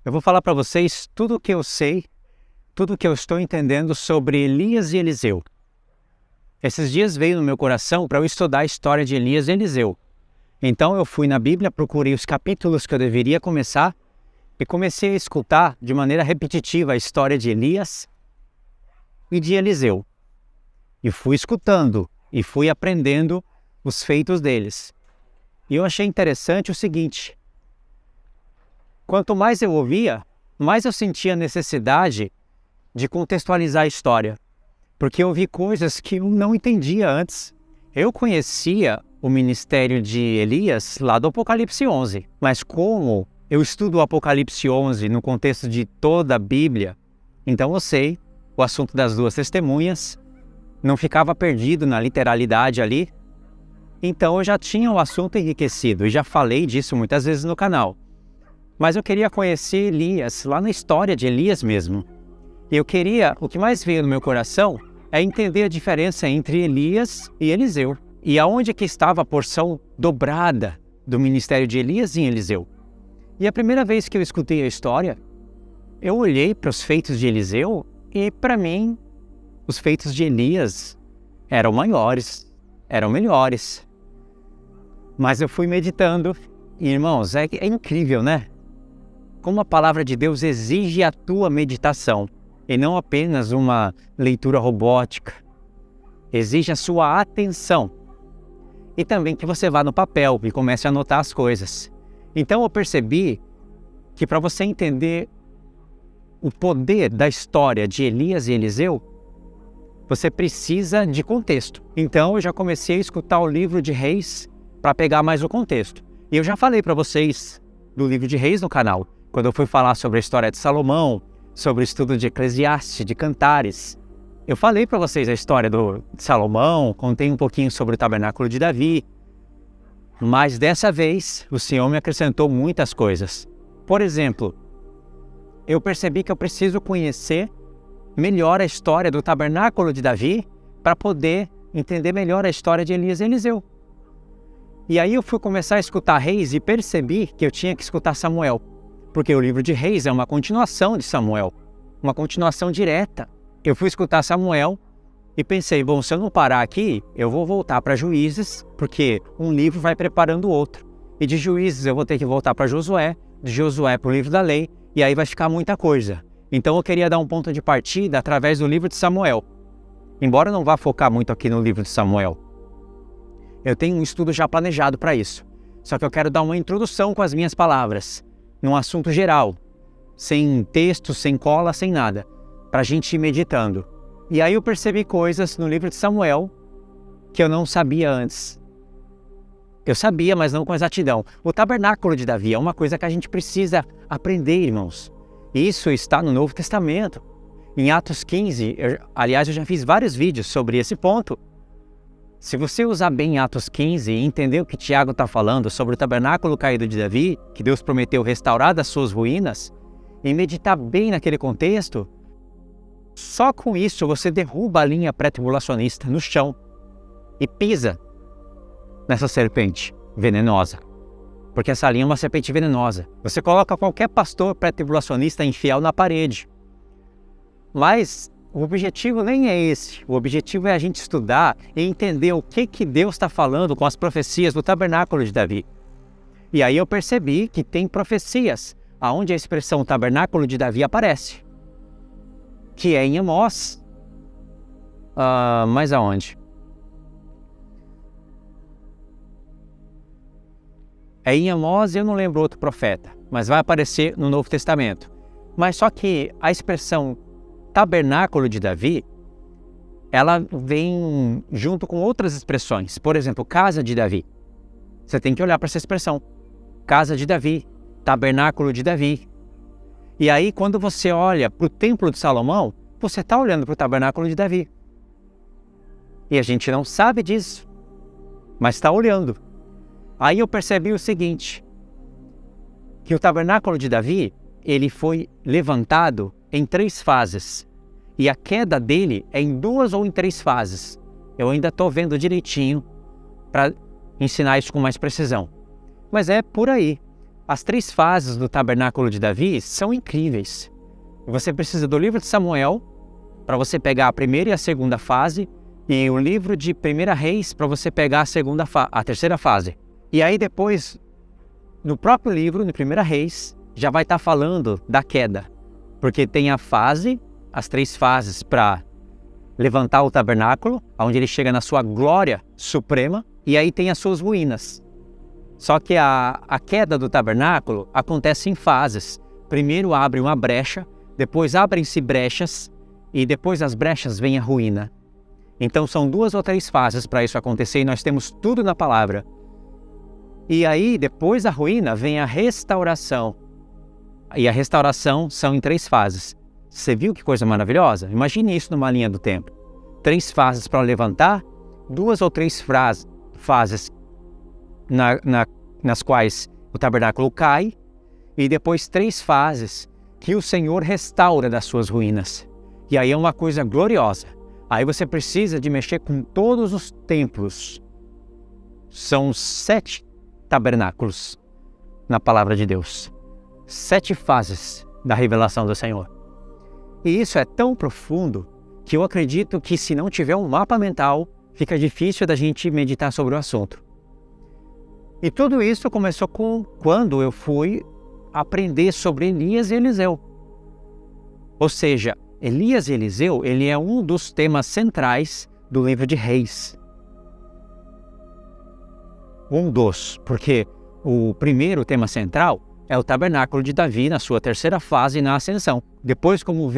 Eu vou falar para vocês tudo o que eu sei, tudo o que eu estou entendendo sobre Elias e Eliseu. Esses dias veio no meu coração para eu estudar a história de Elias e Eliseu. Então eu fui na Bíblia, procurei os capítulos que eu deveria começar e comecei a escutar de maneira repetitiva a história de Elias e de Eliseu. E fui escutando e fui aprendendo os feitos deles. E eu achei interessante o seguinte: quanto mais eu ouvia, mais eu sentia a necessidade de contextualizar a história, porque eu vi coisas que eu não entendia antes. Eu conhecia o ministério de Elias lá do Apocalipse 11, mas como eu estudo o Apocalipse 11 no contexto de toda a Bíblia, então eu sei o assunto das duas testemunhas, não ficava perdido na literalidade ali, então eu já tinha o assunto enriquecido e já falei disso muitas vezes no canal. Mas eu queria conhecer Elias, lá na história de Elias mesmo. E o que mais veio no meu coração é entender a diferença entre Elias e Eliseu. E aonde que estava a porção dobrada do ministério de Elias e Eliseu. E a primeira vez que eu escutei a história, eu olhei para os feitos de Eliseu e, para mim, os feitos de Elias eram maiores, eram melhores. Mas eu fui meditando e, irmãos, é incrível, né? Como a palavra de Deus exige a tua meditação e não apenas uma leitura robótica. Exige a sua atenção. E também que você vá no papel e comece a anotar as coisas. Então eu percebi que para você entender o poder da história de Elias e Eliseu, você precisa de contexto. Então eu já comecei a escutar o livro de Reis para pegar mais o contexto. E eu já falei para vocês do livro de Reis no canal, quando eu fui falar sobre a história de Salomão, sobre o estudo de Eclesiastes, de Cantares. Eu falei para vocês a história de Salomão, contei um pouquinho sobre o tabernáculo de Davi, mas dessa vez o Senhor me acrescentou muitas coisas. Por exemplo, eu percebi que eu preciso conhecer melhor a história do tabernáculo de Davi para poder entender melhor a história de Elias e Eliseu. E aí eu fui começar a escutar Reis e percebi que eu tinha que escutar Samuel, porque o livro de Reis é uma continuação de Samuel, uma continuação direta. Eu fui escutar Samuel e pensei, bom, se eu não parar aqui, eu vou voltar para Juízes, porque um livro vai preparando o outro. E de Juízes eu vou ter que voltar para Josué, de Josué para o livro da lei, e aí vai ficar muita coisa. Então eu queria dar um ponto de partida através do livro de Samuel. Embora eu não vá focar muito aqui no livro de Samuel, eu tenho um estudo já planejado para isso. Só que eu quero dar uma introdução com as minhas palavras, num assunto geral, sem texto, sem cola, sem nada, para a gente ir meditando. E aí eu percebi coisas no livro de Samuel que eu não sabia antes. Eu sabia, mas não com exatidão. O tabernáculo de Davi é uma coisa que a gente precisa aprender, irmãos. Isso está no Novo Testamento. Em Atos 15, aliás, eu já fiz vários vídeos sobre esse ponto. Se você usar bem Atos 15 e entender o que Tiago está falando sobre o tabernáculo caído de Davi, que Deus prometeu restaurar das suas ruínas, e meditar bem naquele contexto, só com isso você derruba a linha pré-tribulacionista no chão e pisa nessa serpente venenosa. Porque essa linha é uma serpente venenosa. Você coloca qualquer pastor pré-tribulacionista infiel na parede. Mas o objetivo nem é esse. O objetivo é a gente estudar e entender o que Deus está falando com as profecias do tabernáculo de Davi. E aí eu percebi que tem profecias onde a expressão tabernáculo de Davi aparece, que é em Amós. Mas aonde? É em Amós e eu não lembro outro profeta, mas vai aparecer no Novo Testamento. Mas só que a expressão tabernáculo de Davi, ela vem junto com outras expressões. Por exemplo, casa de Davi. Você tem que olhar para essa expressão. Casa de Davi, tabernáculo de Davi. E aí, quando você olha para o templo de Salomão, você está olhando para o tabernáculo de Davi. E a gente não sabe disso, mas está olhando. Aí eu percebi o seguinte, que o tabernáculo de Davi, ele foi levantado em 3 fases. E a queda dele é em 2 ou em 3 fases. Eu ainda estou vendo direitinho para ensinar isso com mais precisão. Mas é por aí. As 3 fases do tabernáculo de Davi são incríveis. Você precisa do livro de Samuel para você pegar a primeira e a segunda fase, e o livro de 1 Reis para você pegar a terceira fase. E aí depois, no próprio livro, no 1 Reis, já vai estar falando da queda. Porque tem as 3 fases para levantar o tabernáculo, onde ele chega na sua glória suprema, e aí tem as suas ruínas. Só que a queda do tabernáculo acontece em fases. Primeiro abre uma brecha, depois abrem-se brechas, e depois das brechas vem a ruína. Então são 2 ou 3 fases para isso acontecer, e nós temos tudo na palavra. E aí, depois da ruína, vem a restauração. E a restauração são em 3 fases. Você viu que coisa maravilhosa? Imagine isso numa linha do tempo. 3 fases para levantar, 2 ou 3 fases nas quais o tabernáculo cai, e depois 3 fases que o Senhor restaura das suas ruínas. E aí é uma coisa gloriosa. Aí você precisa de mexer com todos os templos. São 7 tabernáculos na palavra de Deus. 7 fases da revelação do Senhor. E isso é tão profundo que eu acredito que, se não tiver um mapa mental, fica difícil da gente meditar sobre o assunto. E tudo isso começou quando eu fui aprender sobre Elias e Eliseu. Ou seja, Elias e Eliseu, ele é um dos temas centrais do livro de Reis. Porque o primeiro tema central é o tabernáculo de Davi na sua terceira fase na ascensão. Depois, como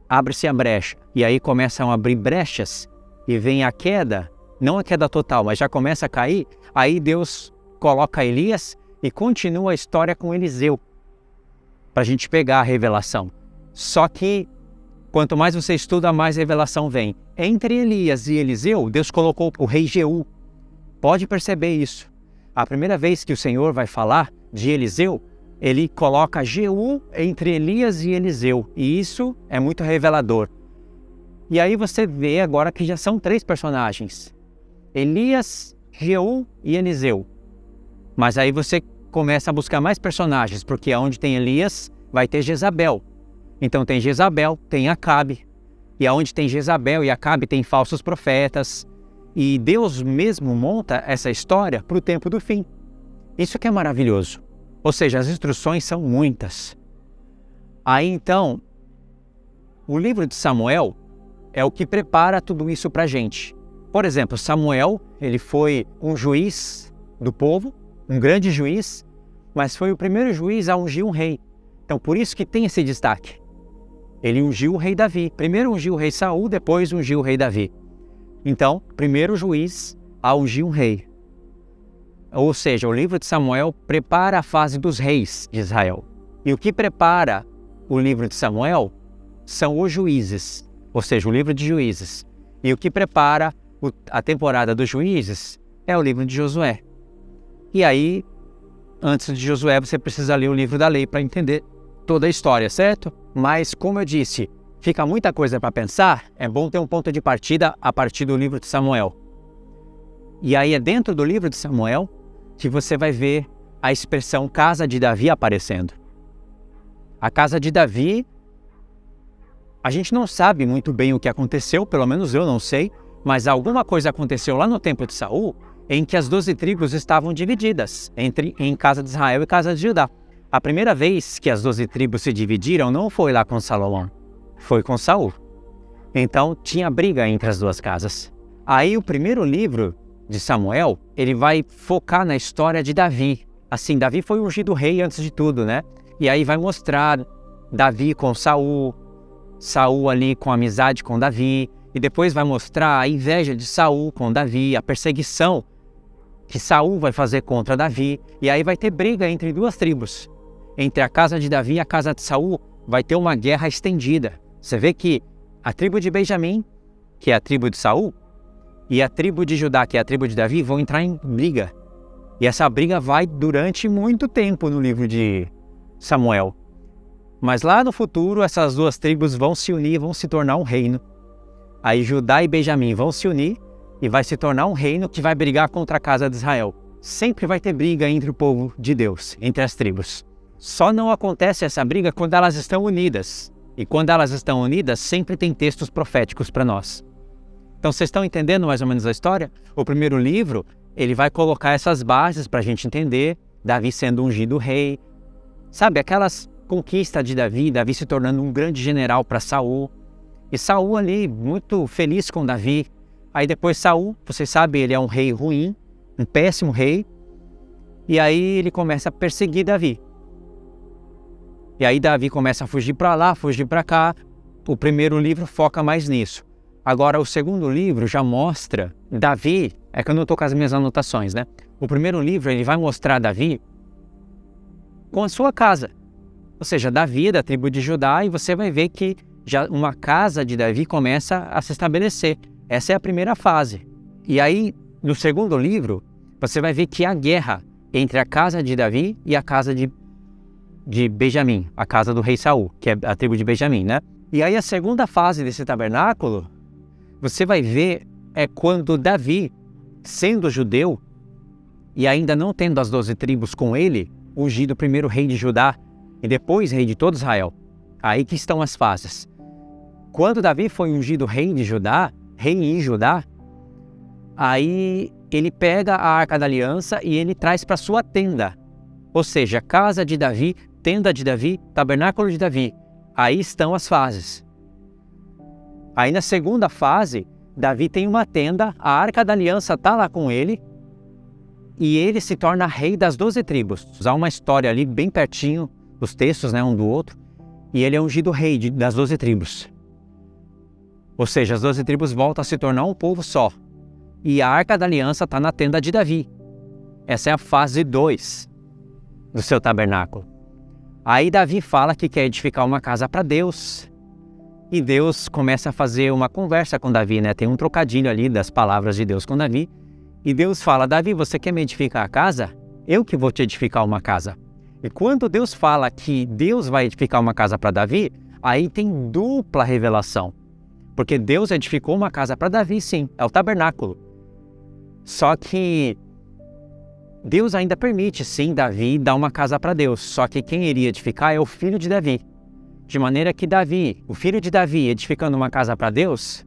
abre-se a brecha, e aí começam a abrir brechas, e vem a queda, não a queda total, mas já começa a cair, aí Deus coloca Elias e continua a história com Eliseu, para a gente pegar a revelação. Só que, quanto mais você estuda, mais revelação vem. Entre Elias e Eliseu, Deus colocou o rei Jeú. Pode perceber isso. A primeira vez que o Senhor vai falar de Eliseu, ele coloca Jeú entre Elias e Eliseu. E isso é muito revelador. E aí você vê agora que já são 3 personagens. Elias, Jeú e Eliseu. Mas aí você começa a buscar mais personagens, porque onde tem Elias, vai ter Jezabel. Então tem Jezabel, tem Acabe. E onde tem Jezabel e Acabe tem falsos profetas. E Deus mesmo monta essa história para o tempo do fim. Isso que é maravilhoso. Ou seja, as instruções são muitas. Aí então, o livro de Samuel é o que prepara tudo isso para a gente. Por exemplo, Samuel, ele foi um juiz do povo, um grande juiz, mas foi o primeiro juiz a ungir um rei. Então, por isso que tem esse destaque. Ele ungiu o rei Davi. Primeiro ungiu o rei Saul, depois ungiu o rei Davi. Então, primeiro juiz a ungir um rei. Ou seja, o livro de Samuel prepara a fase dos reis de Israel. E o que prepara o livro de Samuel são os juízes, ou seja, o livro de Juízes. E o que prepara a temporada dos juízes é o livro de Josué. E aí, antes de Josué, você precisa ler o livro da lei para entender toda a história, certo? Mas, como eu disse, fica muita coisa para pensar, é bom ter um ponto de partida a partir do livro de Samuel. E aí é dentro do livro de Samuel que você vai ver a expressão casa de Davi aparecendo. A casa de Davi, a gente não sabe muito bem o que aconteceu, pelo menos eu não sei, mas alguma coisa aconteceu lá no tempo de Saul, em que as 12 tribos estavam divididas em casa de Israel e casa de Judá. A primeira vez que as 12 tribos se dividiram não foi lá com Salomão, foi com Saul. Então tinha briga entre as 2 casas. Aí o primeiro livro de Samuel, ele vai focar na história de Davi. Assim, Davi foi ungido rei antes de tudo, né? E aí vai mostrar Davi com Saul, Saul ali com amizade com Davi, e depois vai mostrar a inveja de Saul com Davi, a perseguição que Saul vai fazer contra Davi, e aí vai ter briga entre 2 tribos. Entre a casa de Davi e a casa de Saul vai ter uma guerra estendida. Você vê que a tribo de Benjamim, que é a tribo de Saul, e a tribo de Judá, que é a tribo de Davi, vão entrar em briga. E essa briga vai durante muito tempo no livro de Samuel. Mas lá no futuro, essas 2 tribos vão se unir, vão se tornar um reino. Aí Judá e Benjamim vão se unir e vai se tornar um reino que vai brigar contra a casa de Israel. sempre vai ter briga entre o povo de Deus, entre as tribos. Só não acontece essa briga quando elas estão unidas. E quando elas estão unidas, sempre tem textos proféticos para nós. Então, vocês estão entendendo mais ou menos a história? O primeiro livro, ele vai colocar essas bases para a gente entender. Davi sendo ungido rei. Sabe, aquelas conquistas de Davi, Davi se tornando um grande general para Saul. E Saul ali, muito feliz com Davi. Aí depois Saul, vocês sabem, ele é um rei ruim, um péssimo rei. E aí ele começa a perseguir Davi. E aí Davi começa a fugir para lá, fugir para cá. O primeiro livro foca mais nisso. Agora o segundo livro já mostra Davi, é que eu não estou com as minhas anotações, né? O primeiro livro ele vai mostrar Davi com a sua casa. Ou seja, Davi da tribo de Judá, e você vai ver que já uma casa de Davi começa a se estabelecer. Essa é a primeira fase. E aí, no segundo livro, você vai ver que há guerra entre a casa de Davi e a casa de Benjamim, a casa do rei Saul, que é a tribo de Benjamim, né? E aí a segunda fase desse tabernáculo, você vai ver, é quando Davi, sendo judeu, e ainda não tendo as 12 tribos com ele, ungido primeiro rei de Judá e depois rei de todo Israel. Aí que estão as fases. Quando Davi foi ungido rei em Judá, aí ele pega a Arca da Aliança e ele traz para sua tenda. Ou seja, casa de Davi, tenda de Davi, tabernáculo de Davi. Aí estão as fases. Aí na segunda fase, Davi tem uma tenda, a Arca da Aliança está lá com ele, e ele se torna rei das 12 tribos. Há uma história ali bem pertinho, os textos, né, um do outro, e ele é ungido rei das 12 tribos. Ou seja, as 12 tribos voltam a se tornar um povo só. E a Arca da Aliança está na tenda de Davi. Essa é a fase 2 do seu tabernáculo. Aí Davi fala que quer edificar uma casa para Deus. E Deus começa a fazer uma conversa com Davi, né? Tem um trocadilho ali das palavras de Deus com Davi. E Deus fala, Davi, você quer me edificar a casa? Eu que vou te edificar uma casa. E quando Deus fala que Deus vai edificar uma casa para Davi, aí tem dupla revelação. Porque Deus edificou uma casa para Davi, sim, é o tabernáculo. Só que Deus ainda permite, sim, Davi dar uma casa para Deus. Só que quem iria edificar é o filho de Davi. De maneira que Davi, o filho de Davi, edificando uma casa para Deus,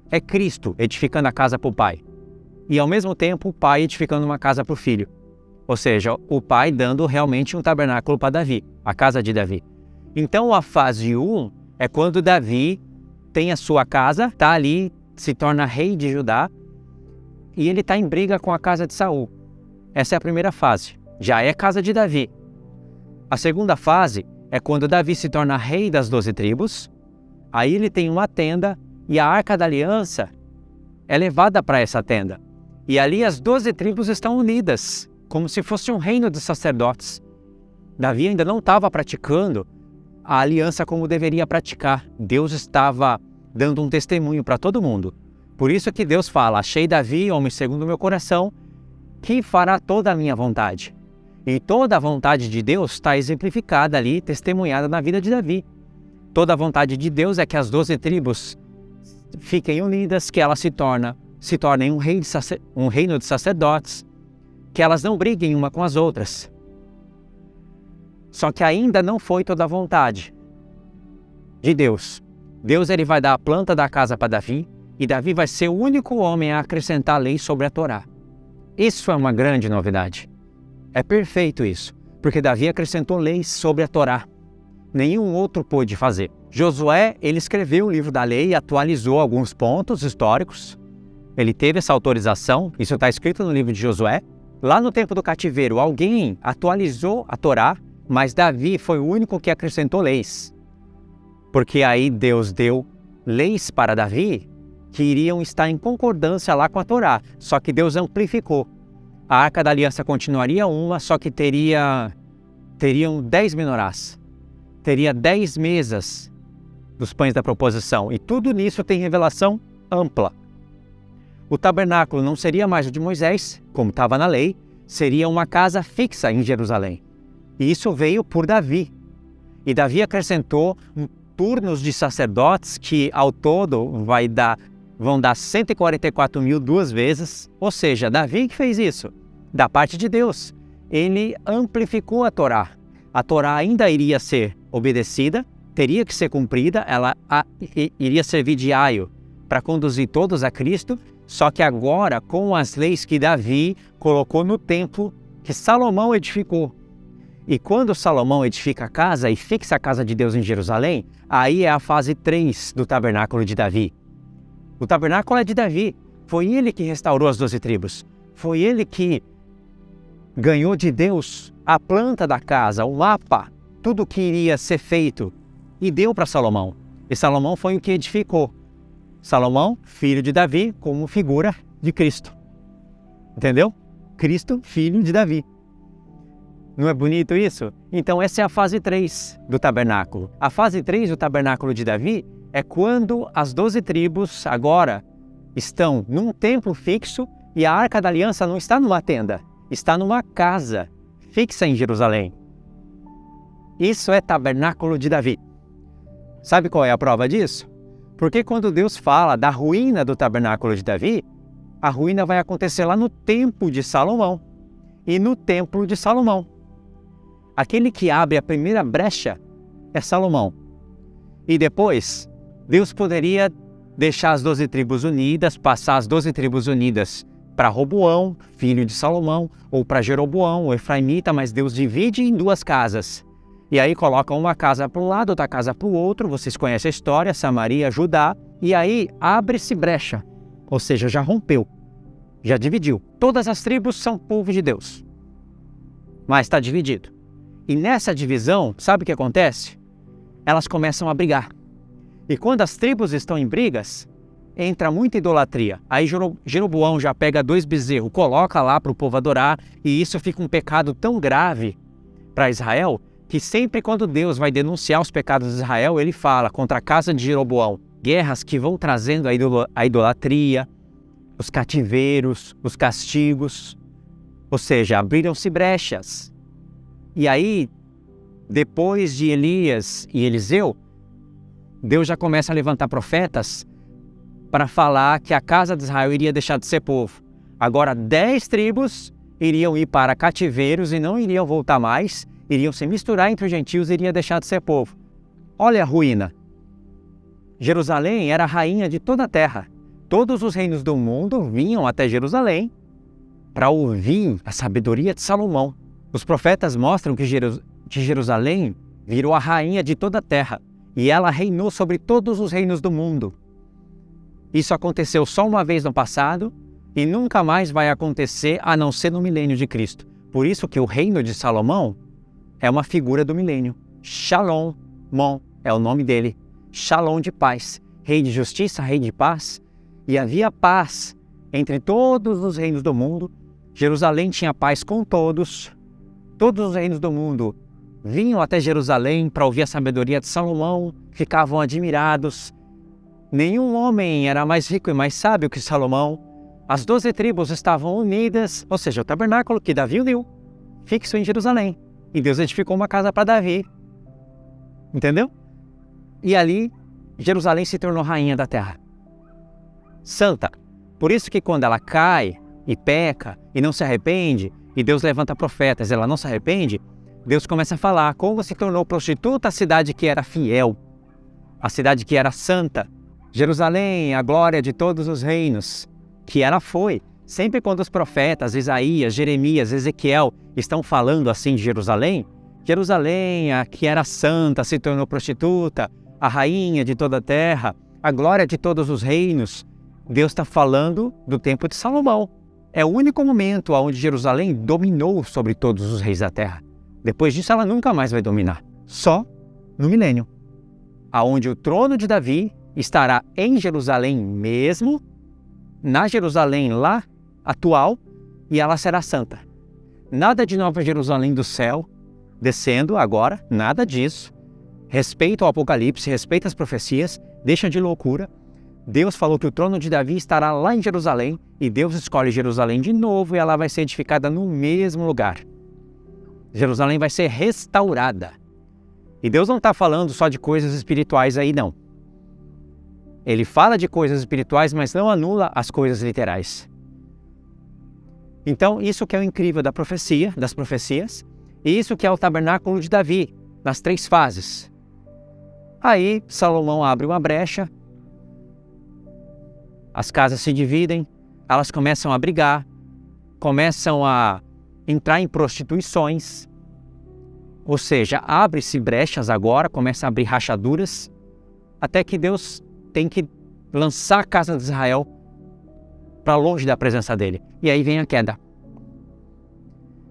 é Cristo edificando a casa para o Pai. E ao mesmo tempo o Pai edificando uma casa para o Filho. Ou seja, o Pai dando realmente um tabernáculo para Davi, a casa de Davi. Então a fase 1 é quando Davi tem a sua casa, está ali, se torna rei de Judá, e ele está em briga com a casa de Saul. Essa é a primeira fase, já é casa de Davi. A segunda fase é quando Davi se torna rei das 12 tribos, aí ele tem uma tenda e a Arca da Aliança é levada para essa tenda. E ali as 12 tribos estão unidas, como se fosse um reino dos sacerdotes. Davi ainda não estava praticando a aliança como deveria praticar. Deus estava dando um testemunho para todo mundo. Por isso que Deus fala, achei Davi, homem segundo o meu coração, que fará toda a minha vontade. E toda a vontade de Deus está exemplificada ali, testemunhada na vida de Davi. Toda a vontade de Deus é que as 12 tribos fiquem unidas, que elas se tornem um reino de sacerdotes, que elas não briguem uma com as outras. Só que ainda não foi toda a vontade de Deus. Deus ele vai dar a planta da casa para Davi, e Davi vai ser o único homem a acrescentar a lei sobre a Torá. Isso é uma grande novidade. É perfeito isso, porque Davi acrescentou leis sobre a Torá. Nenhum outro pôde fazer. Josué, ele escreveu o livro da lei e atualizou alguns pontos históricos. Ele teve essa autorização, isso está escrito no livro de Josué. Lá no tempo do cativeiro, alguém atualizou a Torá, mas Davi foi o único que acrescentou leis. Porque aí Deus deu leis para Davi que iriam estar em concordância lá com a Torá, só que Deus amplificou. A Arca da Aliança continuaria uma, só que teriam 10 menorás. Teria 10 mesas dos pães da proposição, e tudo nisso tem revelação ampla. O tabernáculo não seria mais o de Moisés, como estava na lei, seria uma casa fixa em Jerusalém. E isso veio por Davi. E Davi acrescentou turnos de sacerdotes que ao todo vão dar 144 mil 2 vezes. Ou seja, Davi que fez isso. da parte de Deus. Ele amplificou a Torá. A Torá ainda iria ser obedecida, teria que ser cumprida, ela iria servir de aio para conduzir todos a Cristo, só que agora com as leis que Davi colocou no templo que Salomão edificou. E quando Salomão edifica a casa e fixa a casa de Deus em Jerusalém, aí é a fase 3 do tabernáculo de Davi. O tabernáculo é de Davi. Foi ele que restaurou as 12 tribos. Foi ele que ganhou de Deus a planta da casa, o mapa, tudo que iria ser feito, e deu para Salomão. E Salomão foi o que edificou. Salomão, filho de Davi, como figura de Cristo. Entendeu? Cristo, filho de Davi. Não é bonito isso? Então essa é a fase 3 do tabernáculo. A fase 3 do tabernáculo de Davi é quando as 12 tribos agora estão num templo fixo e a Arca da Aliança não está numa tenda, está numa casa fixa em Jerusalém. Isso é tabernáculo de Davi. Sabe qual é a prova disso? Porque quando Deus fala da ruína do tabernáculo de Davi, a ruína vai acontecer lá no templo de Salomão. E no templo de Salomão. Aquele que abre a primeira brecha é Salomão. E depois, Deus poderia deixar as 12 tribos unidas, passar as 12 tribos unidas para Roboão, filho de Salomão, ou para Jeroboão, o efraimita, mas Deus divide em 2 casas. E aí coloca uma casa para um lado, outra casa para o outro, vocês conhecem a história, Samaria, Judá, e aí abre-se brecha, ou seja, já rompeu, já dividiu. Todas as tribos são povo de Deus, mas está dividido. E nessa divisão, sabe o que acontece? Elas começam a brigar. E quando as tribos estão em brigas, entra muita idolatria. Aí Jeroboão já pega 2 bezerros, coloca lá para o povo adorar, e isso fica um pecado tão grave para Israel, que sempre quando Deus vai denunciar os pecados de Israel, ele fala contra a casa de Jeroboão. Guerras que vão trazendo a idolatria, os cativeiros, os castigos, ou seja, abriram-se brechas. E aí, depois de Elias e Eliseu, Deus já começa a levantar profetas para falar que a casa de Israel iria deixar de ser povo. Agora 10 tribos iriam ir para cativeiros e não iriam voltar mais, iriam se misturar entre os gentios e iriam deixar de ser povo. Olha a ruína. Jerusalém era a rainha de toda a terra. Todos os reinos do mundo vinham até Jerusalém para ouvir a sabedoria de Salomão. Os profetas mostram que Jerusalém virou a rainha de toda a terra e ela reinou sobre todos os reinos do mundo. Isso aconteceu só uma vez no passado e nunca mais vai acontecer a não ser no milênio de Cristo. Por isso que o reino de Salomão é uma figura do milênio. Shalom, Mon é o nome dele. Shalom de paz, rei de justiça, rei de paz. E havia paz entre todos os reinos do mundo. Jerusalém tinha paz com todos. Todos os reinos do mundo vinham até Jerusalém para ouvir a sabedoria de Salomão, ficavam admirados. Nenhum homem era mais rico e mais sábio que Salomão. As 12 tribos estavam unidas, ou seja, o tabernáculo que Davi uniu, fixo em Jerusalém. E Deus edificou uma casa para Davi. Entendeu? E ali, Jerusalém se tornou rainha da terra. Santa. Por isso que quando ela cai e peca e não se arrepende, e Deus levanta profetas, ela não se arrepende, Deus começa a falar como se tornou prostituta a cidade que era fiel, a cidade que era santa. Jerusalém, a glória de todos os reinos, que ela foi. Sempre quando os profetas, Isaías, Jeremias, Ezequiel estão falando assim de Jerusalém, Jerusalém, a que era santa, se tornou prostituta, a rainha de toda a terra, a glória de todos os reinos, Deus está falando do tempo de Salomão. É o único momento onde Jerusalém dominou sobre todos os reis da terra. Depois disso, ela nunca mais vai dominar. Só no milênio, aonde o trono de Davi estará em Jerusalém mesmo, na Jerusalém lá atual, e ela será santa. Nada de Nova Jerusalém do céu, descendo agora, nada disso. Respeita o Apocalipse, respeita as profecias, deixa de loucura. Deus falou que o trono de Davi estará lá em Jerusalém, e Deus escolhe Jerusalém de novo e ela vai ser edificada no mesmo lugar. Jerusalém vai ser restaurada. E Deus não está falando só de coisas espirituais aí, não. Ele fala de coisas espirituais, mas não anula as coisas literais. Então, isso que é o incrível da profecia, das profecias, e isso que é o tabernáculo de Davi, nas 3 fases. Aí, Salomão abre uma brecha, as casas se dividem, elas começam a brigar, começam a entrar em prostituições, ou seja, abre-se brechas agora, começa a abrir rachaduras, até que Deus tem que lançar a casa de Israel para longe da presença dele. E aí vem a queda.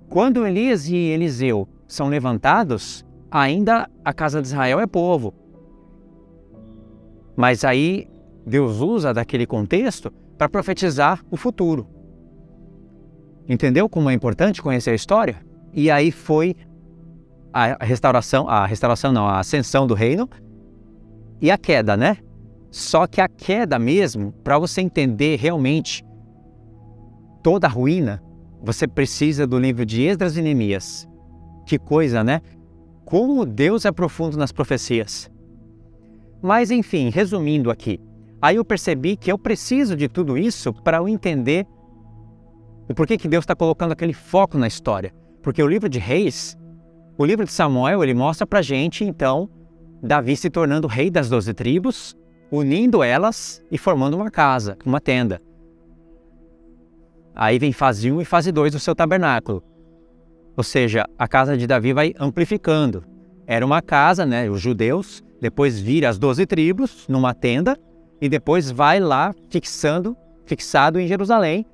Quando Elias e Eliseu são levantados, ainda a casa de Israel é povo. Mas aí Deus usa daquele contexto para profetizar o futuro. Entendeu como é importante conhecer a história? E aí foi a ascensão do reino e a queda, né? Só que a queda mesmo, para você entender realmente toda a ruína, você precisa do livro de Esdras e Neemias. Que coisa, né? Como Deus é profundo nas profecias. Mas enfim, resumindo aqui, aí eu percebi que eu preciso de tudo isso para eu entender o porquê que Deus está colocando aquele foco na história. Porque o livro de Reis, o livro de Samuel, ele mostra pra gente, então, Davi se tornando rei das 12 tribos, unindo elas e formando uma casa, uma tenda. Aí vem fase 1 e fase 2 do seu tabernáculo. Ou seja, a casa de Davi vai amplificando. Era uma casa, né, os judeus, depois vira as 12 tribos numa tenda e depois vai lá fixado em Jerusalém,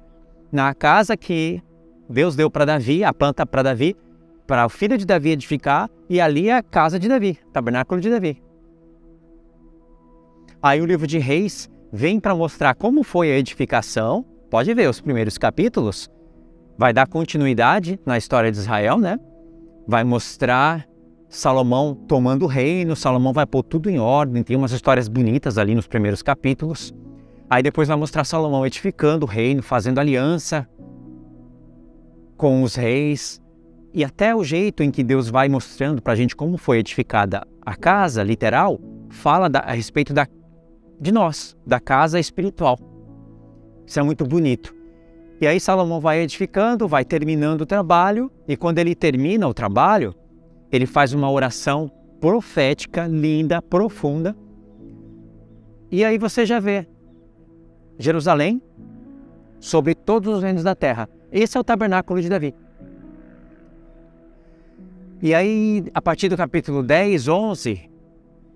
na casa que Deus deu para Davi, a planta para Davi, para o filho de Davi edificar, e ali é a casa de Davi, tabernáculo de Davi. Aí o livro de Reis vem para mostrar como foi a edificação. Pode ver, os primeiros capítulos vai dar continuidade na história de Israel, né? Vai mostrar Salomão tomando o reino, Salomão vai pôr tudo em ordem, tem umas histórias bonitas ali nos primeiros capítulos. Aí depois vai mostrar Salomão edificando o reino, fazendo aliança com os reis. E até o jeito em que Deus vai mostrando para a gente como foi edificada a casa, literal, fala a respeito de nós, da casa espiritual. Isso é muito bonito. E aí Salomão vai edificando, vai terminando o trabalho, e quando ele termina o trabalho, ele faz uma oração profética, linda, profunda. E aí você já vê Jerusalém sobre todos os reinos da terra. Esse é o tabernáculo de Davi. E aí, a partir do capítulo 10, 11,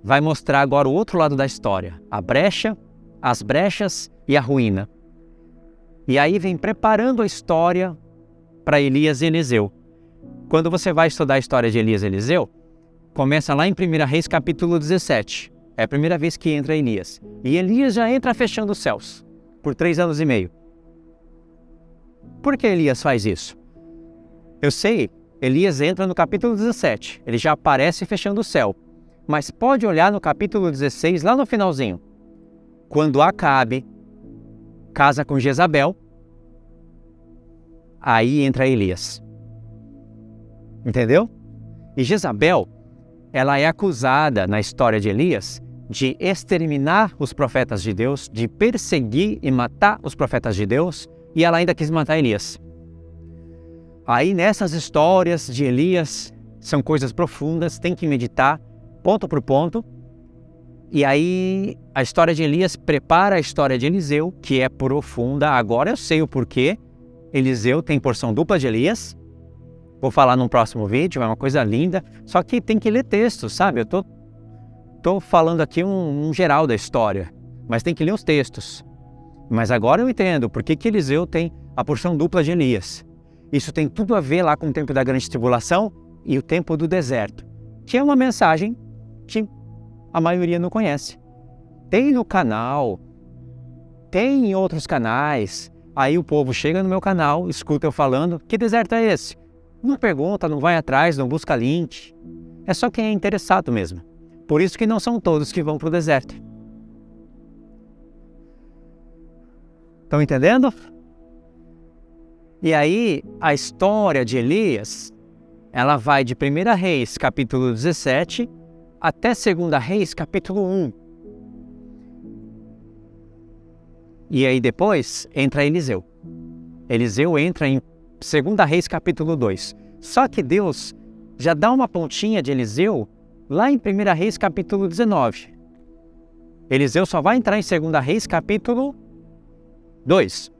vai mostrar agora o outro lado da história. A brecha, as brechas e a ruína. E aí vem preparando a história para Elias e Eliseu. Quando você vai estudar a história de Elias e Eliseu, começa lá em 1 Reis capítulo 17. É a primeira vez que entra Elias. E Elias já entra fechando os céus, por 3 anos e meio. Por que Elias faz isso? Eu sei, Elias entra no capítulo 17, ele já aparece fechando o céu. Mas pode olhar no capítulo 16, lá no finalzinho. Quando Acabe casa com Jezabel, aí entra Elias. Entendeu? E Jezabel, ela é acusada na história de Elias de exterminar os profetas de Deus, de perseguir e matar os profetas de Deus, e ela ainda quis matar Elias. Aí nessas histórias de Elias, são coisas profundas, tem que meditar, ponto por ponto. E aí a história de Elias prepara a história de Eliseu, que é profunda. Agora eu sei o porquê. Eliseu tem porção dupla de Elias. Vou falar num próximo vídeo, é uma coisa linda. Só que tem que ler textos, sabe? Eu tô falando aqui um geral da história, mas tem que ler os textos. Mas agora eu entendo por que Eliseu tem a porção dupla de Elias. Isso tem tudo a ver lá com o tempo da grande tribulação e o tempo do deserto, que é uma mensagem que a maioria não conhece. Tem no canal, tem em outros canais. Aí o povo chega no meu canal, escuta eu falando, que deserto é esse? Não pergunta, não vai atrás, não busca link. É só quem é interessado mesmo. Por isso que não são todos que vão para o deserto. Estão entendendo? E aí, a história de Elias, ela vai de 1 Reis, capítulo 17, até 2 Reis, capítulo 1. E aí depois entra Eliseu. Eliseu entra em 2 Reis capítulo 2. Só que Deus já dá uma pontinha de Eliseu lá em 1 Reis capítulo 19. Eliseu só vai entrar em 2 Reis capítulo 2.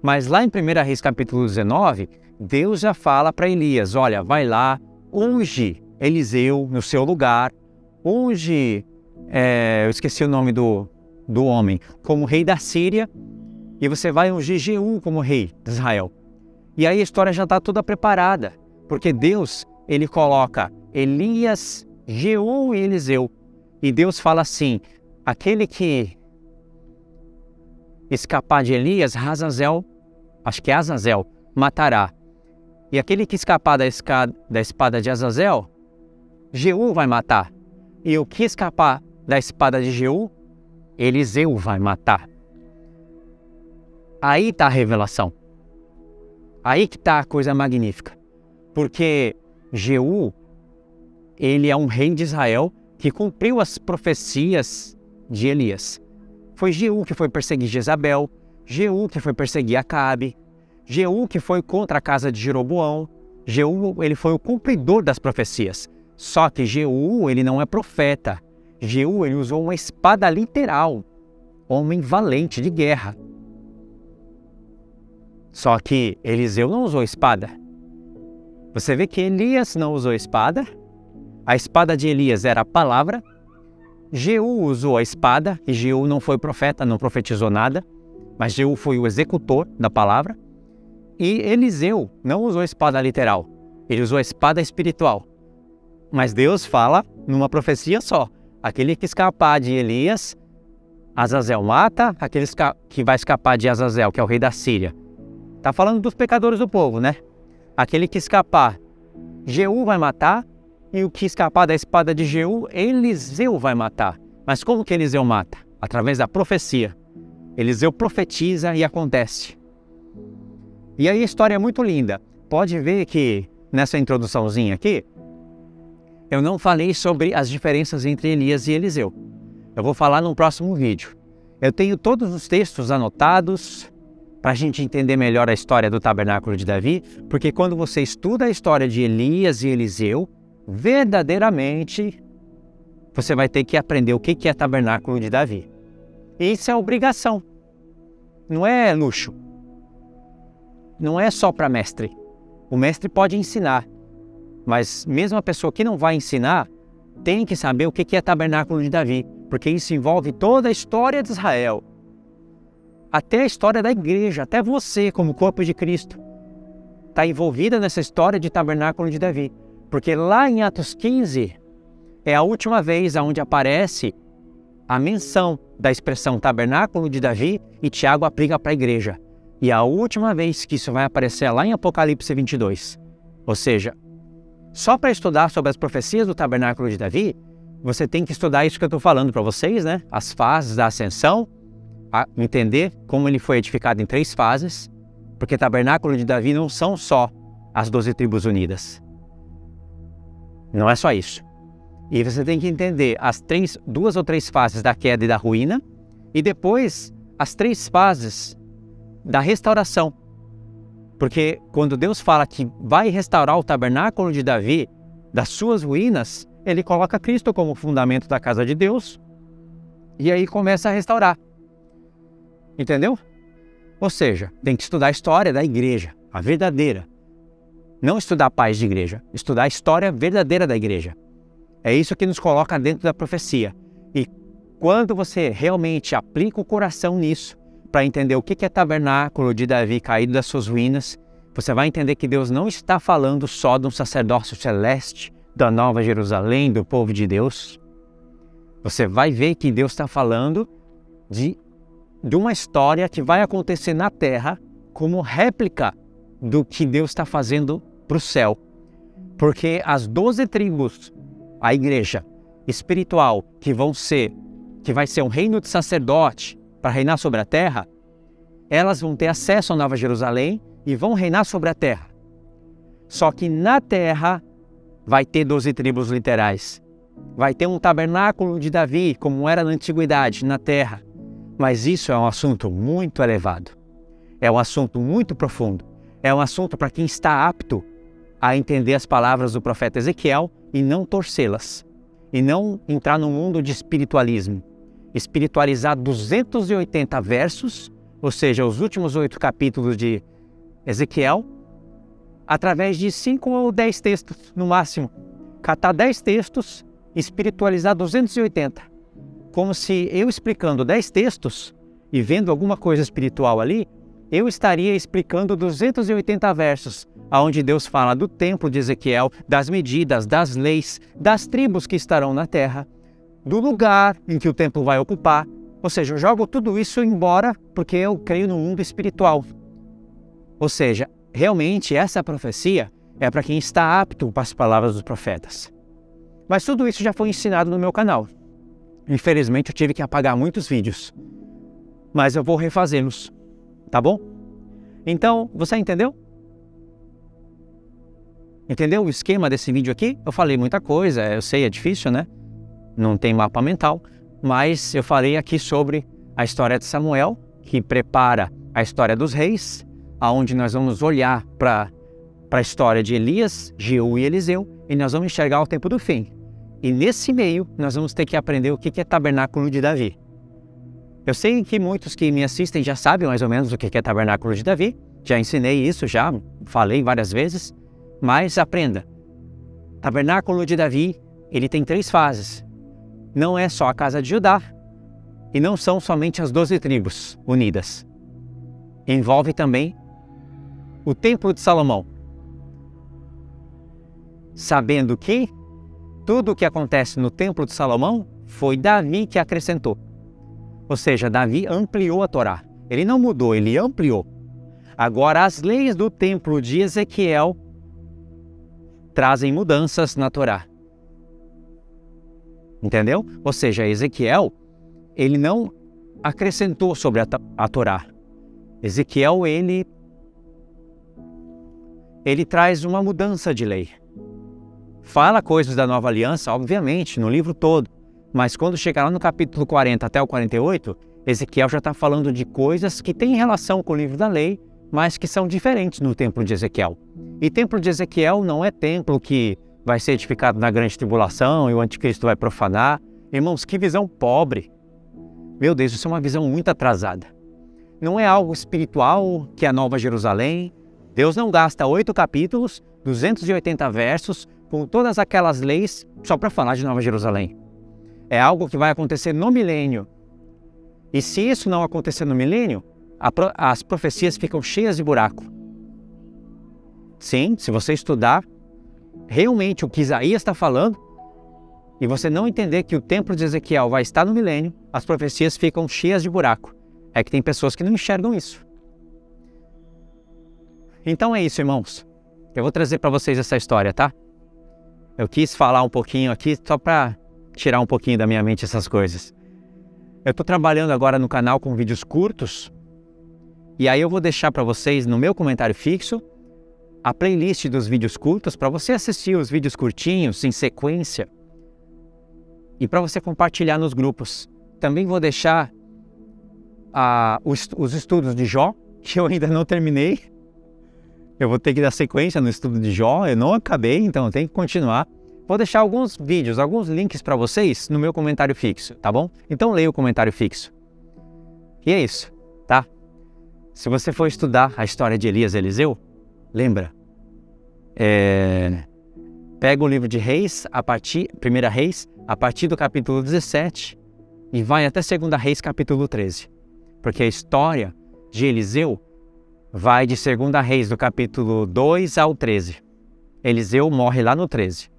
Mas lá em 1 Reis capítulo 19, Deus já fala para Elias, olha, vai lá, unge Eliseu no seu lugar, unge, eu esqueci o nome do homem, como rei da Síria, e você vai ungir Jeú como rei de Israel. E aí a história já está toda preparada, porque Deus, ele coloca Elias, Jeú e Eliseu. E Deus fala assim, aquele que escapar de Elias, Azazel matará. E aquele que escapar da espada de Azazel, Jeú vai matar. E o que escapar da espada de Jeú, Eliseu vai matar. Aí está a revelação. Aí que está a coisa magnífica. Porque Jeú, ele é um rei de Israel que cumpriu as profecias de Elias. Foi Jeú que foi perseguir Jezabel, Jeú que foi perseguir Acabe, Jeú que foi contra a casa de Jeroboão. Jeú, ele foi o cumpridor das profecias. Só que Jeú, ele não é profeta. Jeú, ele usou uma espada literal. Homem valente de guerra. Só que Eliseu não usou espada. Você vê que Elias não usou espada. A espada de Elias era a palavra. Jeú usou a espada, e Jeú não foi profeta, não profetizou nada. Mas Jeú foi o executor da palavra. E Eliseu não usou a espada literal. Ele usou a espada espiritual. Mas Deus fala numa profecia só. Aquele que escapar de Elias, Azazel mata. Aquele que vai escapar de Azazel, que é o rei da Síria. Está falando dos pecadores do povo, né? Aquele que escapar, Jeú vai matar. E o que escapar da espada de Jeú, Eliseu vai matar. Mas como que Eliseu mata? Através da profecia. Eliseu profetiza e acontece. E aí a história é muito linda. Pode ver que nessa introduçãozinha aqui, eu não falei sobre as diferenças entre Elias e Eliseu. Eu vou falar no próximo vídeo. Eu tenho todos os textos anotados para a gente entender melhor a história do tabernáculo de Davi, porque quando você estuda a história de Elias e Eliseu, verdadeiramente você vai ter que aprender o que é tabernáculo de Davi. E isso é obrigação, não é luxo. Não é só para mestre. O mestre pode ensinar, mas mesmo a pessoa que não vai ensinar tem que saber o que é tabernáculo de Davi, porque isso envolve toda a história de Israel, até a história da igreja, até você como corpo de Cristo está envolvida nessa história de tabernáculo de Davi, porque lá em Atos 15 é a última vez onde aparece a menção da expressão tabernáculo de Davi e Tiago aplica para a igreja. E a última vez que isso vai aparecer é lá em Apocalipse 22. Ou seja, só para estudar sobre as profecias do tabernáculo de Davi, você tem que estudar isso que eu estou falando para vocês, né? As fases da ascensão, entender como ele foi edificado em 3 fases, porque tabernáculo de Davi não são só as 12 tribos unidas. Não é só isso. E você tem que entender as 2 ou 3 fases da queda e da ruína, e depois as 3 fases da restauração. Porque quando Deus fala que vai restaurar o tabernáculo de Davi das suas ruínas, ele coloca Cristo como fundamento da casa de Deus e aí começa a restaurar. Entendeu? Ou seja, tem que estudar a história da igreja, a verdadeira. Não estudar paz de igreja, estudar a história verdadeira da igreja. É isso que nos coloca dentro da profecia. E quando você realmente aplica o coração nisso, para entender o que é tabernáculo de Davi caído das suas ruínas, você vai entender que Deus não está falando só de um sacerdócio celeste, da Nova Jerusalém, do povo de Deus. Você vai ver que Deus está falando de uma história que vai acontecer na terra como réplica do que Deus está fazendo para o céu. Porque as 12 tribos, a igreja espiritual, que vai ser um reino de sacerdote para reinar sobre a terra, elas vão ter acesso à Nova Jerusalém e vão reinar sobre a terra. Só que na terra vai ter 12 tribos literais. Vai ter um tabernáculo de Davi, como era na antiguidade, na terra. Mas isso é um assunto muito elevado. É um assunto muito profundo. É um assunto para quem está apto a entender as palavras do profeta Ezequiel e não torcê-las. E não entrar no mundo de espiritualismo. Espiritualizar 280 versos, ou seja, os últimos 8 capítulos de Ezequiel, através de 5 ou 10 textos, no máximo. Catar 10 textos e espiritualizar 280. Como se eu explicando 10 textos e vendo alguma coisa espiritual ali, eu estaria explicando 280 versos, onde Deus fala do templo de Ezequiel, das medidas, das leis, das tribos que estarão na terra, do lugar em que o templo vai ocupar. Ou seja, eu jogo tudo isso embora porque eu creio no mundo espiritual. Ou seja, realmente essa profecia é para quem está apto para as palavras dos profetas. Mas tudo isso já foi ensinado no meu canal. Infelizmente eu tive que apagar muitos vídeos, mas eu vou refazê-los, tá bom? Então, você entendeu? Entendeu o esquema desse vídeo aqui? Eu falei muita coisa, eu sei, é difícil, né? Não tem mapa mental, mas eu falei aqui sobre a história de Samuel, que prepara a história dos reis, aonde nós vamos olhar para a história de Elias, Jeú e Eliseu, e nós vamos enxergar o tempo do fim. E nesse meio, nós vamos ter que aprender o que é tabernáculo de Davi. Eu sei que muitos que me assistem já sabem mais ou menos o que é tabernáculo de Davi. Já ensinei isso, já falei várias vezes. Mas aprenda. Tabernáculo de Davi, ele tem 3 fases. Não é só a casa de Judá. E não são somente as 12 tribos unidas. Envolve também o templo de Salomão. Sabendo que tudo o que acontece no templo de Salomão foi Davi que acrescentou. Ou seja, Davi ampliou a Torá. Ele não mudou, ele ampliou. Agora, as leis do templo de Ezequiel trazem mudanças na Torá. Entendeu? Ou seja, Ezequiel, ele não acrescentou sobre a Torá. Ezequiel, ele traz uma mudança de lei. Fala coisas da nova aliança, obviamente, no livro todo. Mas quando chegar lá no capítulo 40 até o 48, Ezequiel já está falando de coisas que têm relação com o livro da lei, mas que são diferentes no templo de Ezequiel. E templo de Ezequiel não é templo que vai ser edificado na grande tribulação e o anticristo vai profanar. Irmãos, que visão pobre. Meu Deus, isso é uma visão muito atrasada. Não é algo espiritual que é a Nova Jerusalém. Deus não gasta 8 capítulos, 280 versos, com todas aquelas leis só para falar de Nova Jerusalém. É algo que vai acontecer no milênio. E se isso não acontecer no milênio, as profecias ficam cheias de buraco. Sim, se você estudar realmente o que Isaías está falando, e você não entender que o templo de Ezequiel vai estar no milênio, as profecias ficam cheias de buraco. É que tem pessoas que não enxergam isso. Então é isso, irmãos. Eu vou trazer para vocês essa história, tá? Eu quis falar um pouquinho aqui só para tirar um pouquinho da minha mente essas coisas. Eu estou trabalhando agora no canal com vídeos curtos, e aí eu vou deixar para vocês no meu comentário fixo a playlist dos vídeos curtos para você assistir os vídeos curtinhos em sequência e para você compartilhar nos grupos. Também vou deixar os estudos de Jó, que eu ainda não terminei. Eu vou ter que dar sequência no estudo de Jó, eu não acabei, então eu tenho que continuar. Vou deixar alguns vídeos, alguns links para vocês no meu comentário fixo, tá bom? Então leia o comentário fixo. E é isso, tá? Se você for estudar a história de Elias e Eliseu, lembra, pega o livro de Reis, 1 Reis, a partir do capítulo 17 e vai até 2 Reis, capítulo 13. Porque a história de Eliseu vai de 2 Reis, do capítulo 2 ao 13. Eliseu morre lá no 13.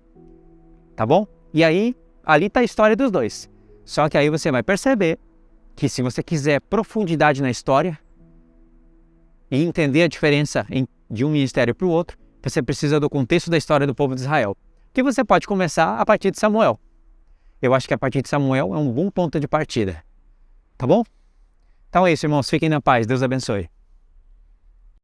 Tá bom? E aí, ali está a história dos dois. Só que aí você vai perceber que se você quiser profundidade na história e entender a diferença de um ministério para o outro, você precisa do contexto da história do povo de Israel. Que você pode começar a partir de Samuel. Eu acho que a partir de Samuel é um bom ponto de partida. Tá bom? Então é isso, irmãos. Fiquem na paz. Deus abençoe.